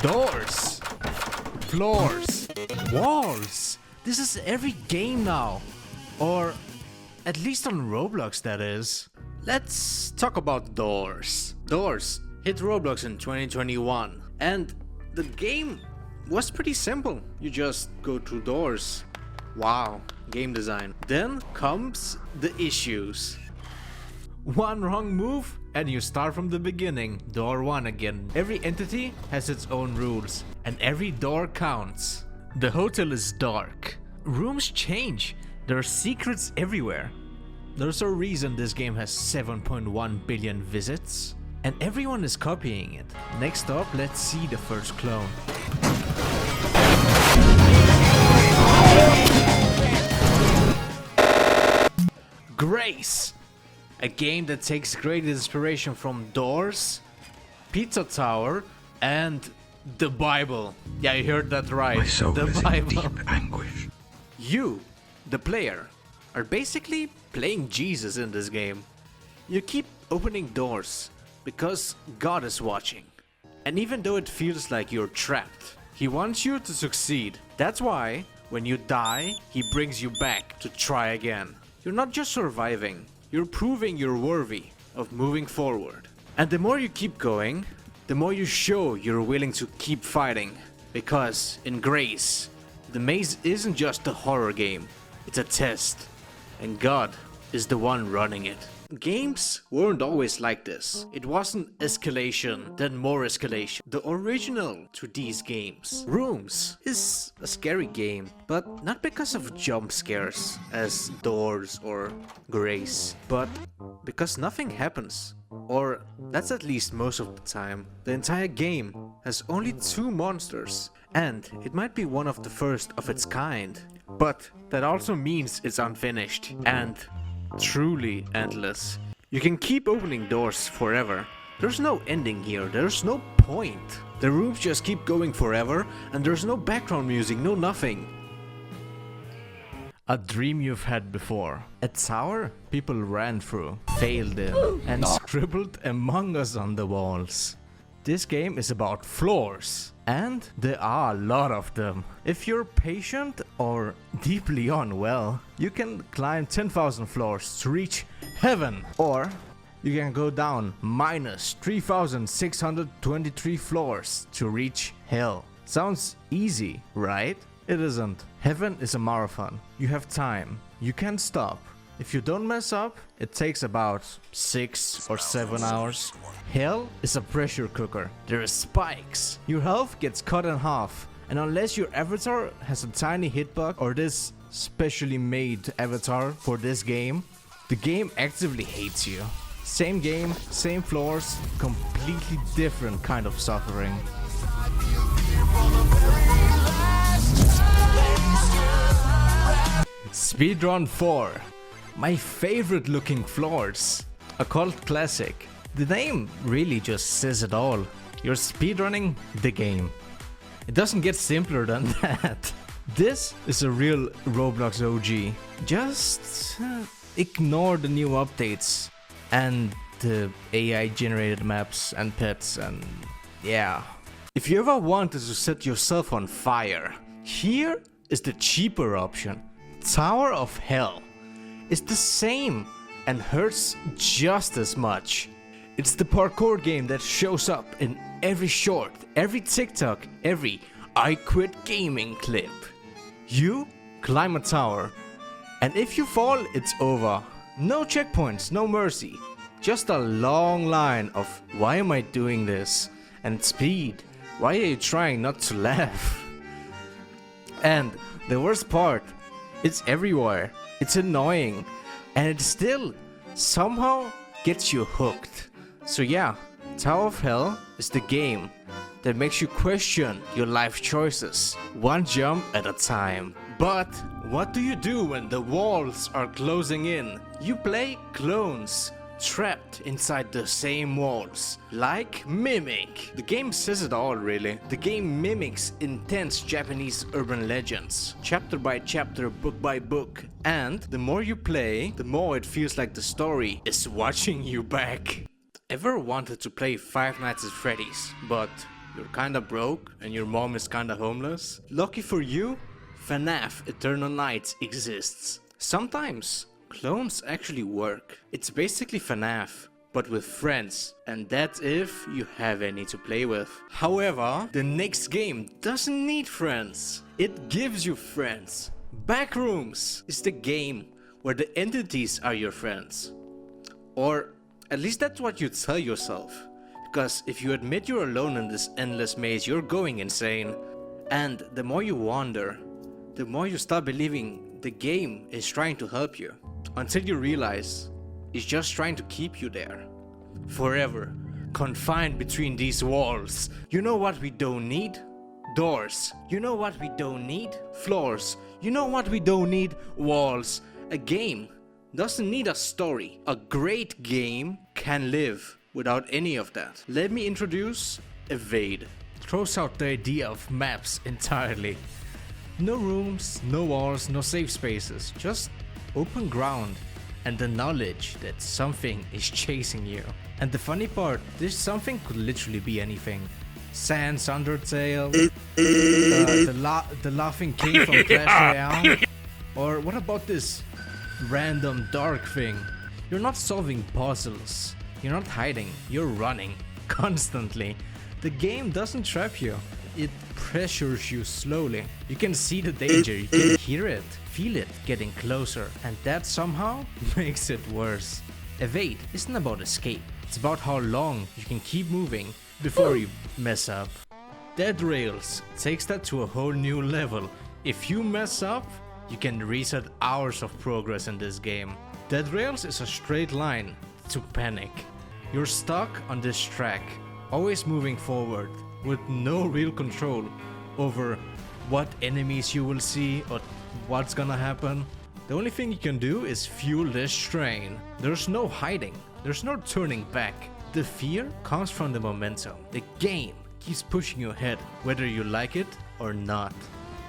Doors, floors, walls. This is every game now. Or at least on Roblox, that is. Let's talk about Doors. Doors hit Roblox in 2021. And the game was pretty simple. You just go through doors. Wow, game design. Then comes the issues. One wrong move and you start from the beginning, door 1 again. Every entity has its own rules and every door counts. The hotel is dark. Rooms change. There are secrets everywhere. There's a reason this game has 7.1 billion visits. And everyone is copying it. Next up, let's see the first clone. Grace! A game that takes great inspiration from Doors, Pizza Tower, and the Bible. Yeah, you heard that right. My soul the is Bible. in deep anguish. You, the player, are basically playing Jesus in this game. You keep opening doors because God is watching. And even though it feels like you're trapped, He wants you to succeed. That's why when you die, He brings you back to try again. You're not just surviving, you're proving you're worthy of moving forward. And the more you keep going, the more you show you're willing to keep fighting. Because in Grace, the maze isn't just a horror game, it's a test. And God is the one running it. Games weren't always like this. It wasn't escalation, then more escalation. The original to these games, Rooms, is a scary game, but not because of jump scares as Doors or Grace, but because nothing happens. Or that's at least most of the time. The entire game has only 2 monsters, and it might be one of the first of its kind. But that also means it's unfinished and truly endless. You can keep opening doors forever. There's no ending here, there's no point. The rooms just keep going forever and there's no background music, no nothing. A dream you've had before. A tower people ran through, failed in, and scribbled Among Us on the walls. This game is about floors, and there are a lot of them. If you're patient or deeply unwell, you can climb 10,000 floors to reach heaven. Or you can go down minus 3,623 floors to reach hell. Sounds easy, right? It isn't. Heaven is a marathon. You have time. You can't stop. If you don't mess up, it takes about 6 or 7 hours. Hell is a pressure cooker. There are spikes. Your health gets cut in half. And unless your avatar has a tiny hitbox or this specially made avatar for this game, the game actively hates you. Same game, same floors, completely different kind of suffering. Speedrun 4. My favorite looking floors. A cult classic. The name really just says it all. You're speedrunning the game. It doesn't get simpler than that. This is a real Roblox OG. Just ignore the new updates and the AI generated maps and pets and yeah. If you ever wanted to set yourself on fire, here is the cheaper option. Tower of Hell. It's the same and hurts just as much. It's the parkour game that shows up in every short, every TikTok, every I quit gaming clip. You climb a tower, and if you fall, it's over. No checkpoints, no mercy. Just a long line of why am I doing this? And speed, why are you trying not to laugh? And the worst part, it's everywhere. It's annoying, and it still somehow gets you hooked. So yeah, Tower of Hell is the game that makes you question your life choices, one jump at a time. But what do you do when the walls are closing in? You play clones, trapped inside the same walls, like Mimic. The game says it all really. The game mimics intense Japanese urban legends, chapter by chapter, book by book, and the more you play, the more it feels like the story is watching you back. Ever wanted to play Five Nights at Freddy's, but you're kinda broke and your mom is kinda homeless, lucky for you, FNAF Eternal Nights exists. Sometimes clones actually work. It's basically FNAF, but with friends, and that's if you have any to play with. However, the next game doesn't need friends. It gives you friends. BackRooms is the game where the entities are your friends. Or at least that's what you tell yourself. Because if you admit you're alone in this endless maze, you're going insane. And the more you wander, the more you start believing the game is trying to help you. Until you realize it's just trying to keep you there. Forever, confined between these walls. You know what we don't need? Doors. You know what we don't need? Floors. You know what we don't need? Walls. A game doesn't need a story. A great game can live without any of that. Let me introduce Evade. Throws out the idea of maps entirely. No rooms, no walls, no safe spaces, just open ground and the knowledge that something is chasing you. And the funny part, this something could literally be anything. Sans Undertale, the laughing king from Clash Royale, or what about this random dark thing? You're not solving puzzles, you're not hiding, you're running constantly. The game doesn't trap you, it pressures you slowly. You can see the danger, you can hear it, feel it getting closer, and that somehow makes it worse. Evade isn't about escape, it's about how long you can keep moving before you mess up. Dead Rails takes that to a whole new level. If you mess up, you can reset hours of progress in this game. Dead Rails is a straight line to panic. You're stuck on this track, always moving forward, with no real control over what enemies you will see or what's gonna happen. The only thing you can do is fuel this train. There's no hiding, there's no turning back. The fear comes from the momentum. The game keeps pushing you ahead, whether you like it or not.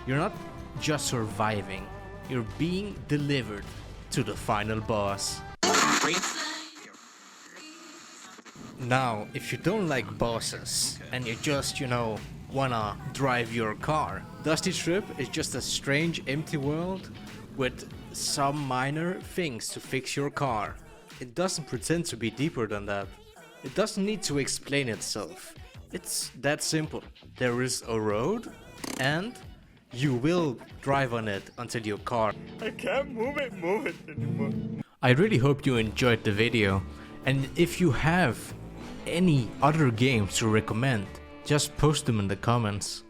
You're not just surviving, you're being delivered to the final boss. Now, if you don't like bosses and you just, wanna drive your car, Dusty Trip is just a strange empty world with some minor things to fix your car. It doesn't pretend to be deeper than that. It doesn't need to explain itself. It's that simple. There is a road and you will drive on it until your car. I can't move it anymore. I really hope you enjoyed the video, and if you have any other games to recommend, just post them in the comments.